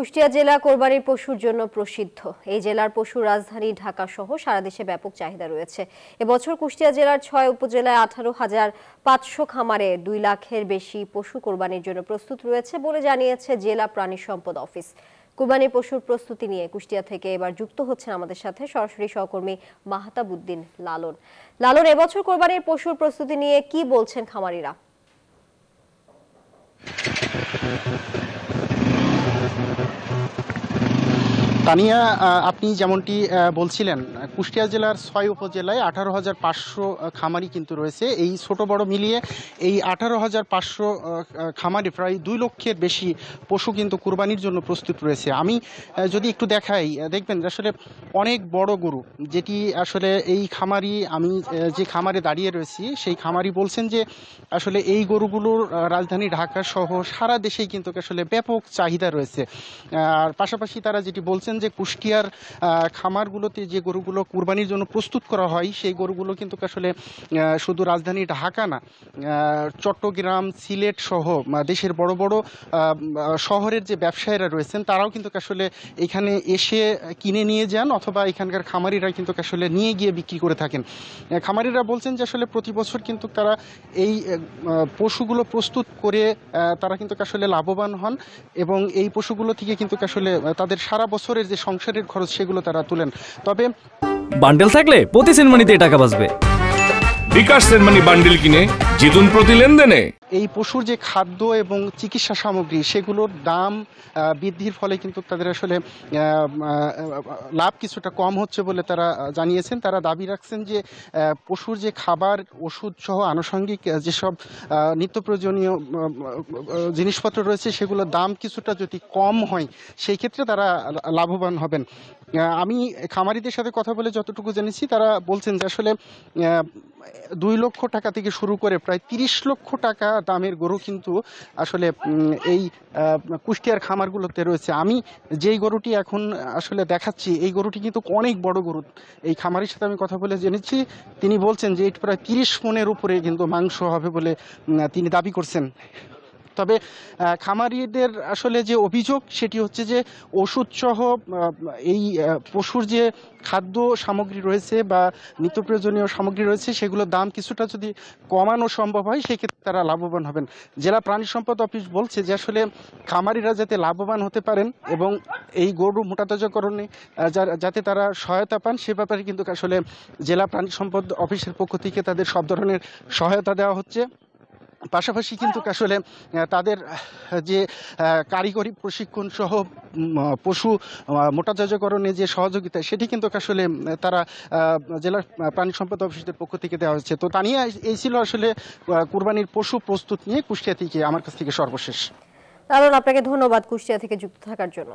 কুষ্টিয়া জেলা কোরবানির পশুর জন্য প্রসিদ্ধ। এই জেলার পশুর রাজধানী ঢাকা সহ সারা দেশে ব্যাপক চাহিদা রয়েছে। এবছর কুষ্টিয়া জেলার 6 উপজেলায় 18,500 খামারে 2 লাখের বেশি পশু কোরবানির জন্য প্রস্তুত রয়েছে বলে জানিয়েছে জেলা প্রাণী সম্পদ অফিস। কোরবানির পশুর প্রস্তুতি নিয়ে কুষ্টিয়া থেকে এবার যুক্ত হচ্ছেন আমাদের সাথে সরাসরি সহকর্মী মাহতাবউদ্দিন লালন। লালন, এবছর কোরবানির পশুর প্রস্তুতি নিয়ে কি বলছেন খামারিরা? তানিয়া, আপনি যেমনটি বলছিলেন, কুষ্টিয়া জেলার 6 উপজেলায় 18,500 খামারি কিন্তু রয়েছে। এই ছোট বড় মিলিয়ে এই 18,500 খামারি প্রায় 2 লক্ষের বেশি পশু কিন্তু কুরবানির জন্য প্রস্তুত রয়েছে। আমি যদি একটু দেখাই, দেখবেন আসলে অনেক বড় গরু, যেটি আসলে এই খামারি, আমি যে খামারে দাঁড়িয়ে রয়েছি সেই খামারি বলছেন যে আসলে এই গরুগুলোর রাজধানী ঢাকা সহ সারা দেশেই কিন্তু আসলে ব্যাপক চাহিদা রয়েছে। আর পাশাপাশি তারা যেটি বলছেন যে কুষ্টিয়ার খামারগুলোতে যে গরুগুলো কুরবানির জন্য প্রস্তুত করা হয় সেই গরুগুলো কিন্তু আসলে শুধু রাজধানী ঢাকা না, চট্টগ্রাম, সিলেট সহ দেশের বড় বড় শহরের যে ব্যবসায়ীরা রয়েছেন তারাও কিন্তু আসলে এখানে এসে কিনে নিয়ে যান, অথবা এখানকার খামারিরা কিন্তু আসলে নিয়ে গিয়ে বিক্রি করে থাকেন। খামারিরা বলছেন যে আসলে প্রতি বছর কিন্তু তারা এই পশুগুলো প্রস্তুত করে তারা কিন্তু আসলে লাভবান হন, এবং এই পশুগুলো থেকে কিন্তু আসলে তাদের সারা বছরের যে সংসারের খরচ সেগুলো তারা তুলেন। তবে বান্ডেল থাকলে প্রতি সেনমানিতে টাকা বাঁচবে। বিকাশ সেনমানি বান্ডেল কিনে জিতুন প্রতি লেনদেনে। এই পশুর যে খাদ্য এবং চিকিৎসা সামগ্রী সেগুলোর দাম বৃদ্ধির ফলে কিন্তু তাদের আসলে লাভ কিছুটা কম হচ্ছে বলে তারা জানিয়েছেন। তারা দাবি রাখছেন যে পশুর যে খাবার, ওষুধ সহ আনুষঙ্গিক যেসব নিত্য প্রয়োজনীয় জিনিসপত্র রয়েছে সেগুলোর দাম কিছুটা যদি কম হয় সেই ক্ষেত্রে তারা লাভবান হবেন। আমি খামারিদের সাথে কথা বলে যতটুকু জেনেছি তারা বলছেন যে আসলে 2 লক্ষ টাকা থেকে শুরু করে প্রায় 30 লক্ষ টাকা দামের গরু কিন্তু আসলে এই কুষ্টিয়ার খামারগুলোতে রয়েছে। আমি যেই গরুটি এখন আসলে দেখাচ্ছি এই গরুটি কিন্তু অনেক বড় গরু। এই খামারির সাথে আমি কথা বলে জেনেছি, তিনি বলছেন যে এটি প্রায় 30 মণের উপরে কিন্তু মাংস হবে বলে তিনি দাবি করছেন। তবে খামারিদের আসলে যে অভিযোগ সেটি হচ্ছে যে ওষুধসহ এই পশুর যে খাদ্য সামগ্রী রয়েছে বা নিত্য প্রয়োজনীয় সামগ্রী রয়েছে সেগুলোর দাম কিছুটা যদি কমানো সম্ভব হয় সেক্ষেত্রে তারা লাভবান হবেন। জেলা প্রাণী সম্পদ অফিস বলছে যে আসলে খামারিরা যাতে লাভবান হতে পারেন এবং এই গরু মোটাতাজাকরণে যাতে তারা সহায়তা পান সে ব্যাপারে কিন্তু আসলে জেলা প্রাণী সম্পদ অফিসের পক্ষ থেকে তাদের সব ধরনের সহায়তা দেওয়া হচ্ছে। পাশাপাশি কিন্তু আসলে তাদের যে কারিগরি প্রশিক্ষণ সহ পশু মোটাতাজাকরণে যে সহযোগিতা সেটি কিন্তু আসলে তারা জেলা প্রাণী সম্পদ অফিসের পক্ষ থেকে দেওয়া হচ্ছে। তো তা নিয়ে এই ছিল আসলে কুরবানির পশু প্রস্তুত নিয়ে কুষ্টিয়া থেকে আমার কাছ থেকে সর্বশেষ। কারণ আপনাকে ধন্যবাদ কুষ্টিয়া থেকে যুক্ত থাকার জন্য।